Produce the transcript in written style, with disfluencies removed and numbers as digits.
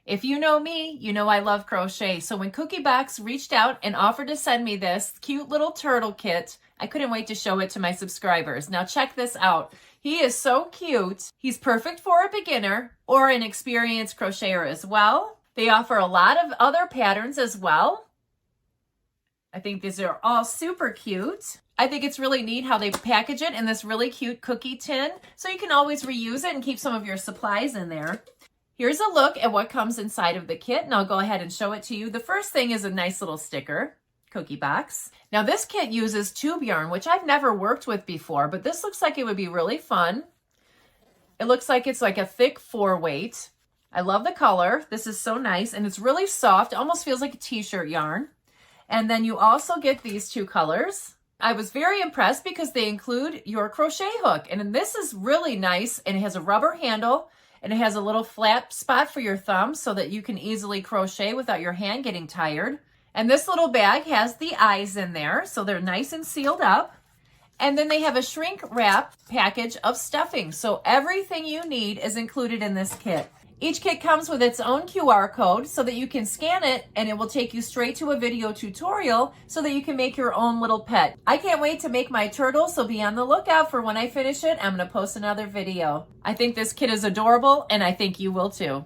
If you know me, you know I love crochet. So when Cookie Box reached out and offered to send me this cute little turtle kit, I couldn't wait to show it to my subscribers. Now check this out. He is so cute. He's perfect for a beginner or an experienced crocheter as well. They offer a lot of other patterns as well. I think these are all super cute. I think it's really neat how they package it in this really cute cookie tin, so you can always reuse it and keep some of your supplies in there. Here's a look at what comes inside of the kit, and I'll go ahead and show it to you. The first thing is a nice little sticker, Cookie Box. Now this kit uses tube yarn, which I've never worked with before, but this looks like it would be really fun. It looks like it's like a thick 4-weight. I love the color. This is so nice, and it's really soft. It almost feels like a t-shirt yarn. And then you also get these 2 colors. I was very impressed because they include your crochet hook. And this is really nice, and it has a rubber handle, and it has a little flat spot for your thumb so that you can easily crochet without your hand getting tired. And this little bag has the eyes in there, so they're nice and sealed up. And then they have a shrink wrap package of stuffing. So everything you need is included in this kit. Each kit comes with its own QR code so that you can scan it and it will take you straight to a video tutorial so that you can make your own little pet. I can't wait to make my turtle, so be on the lookout for when I finish it. I'm going to post another video. I think this kit is adorable, and I think you will too.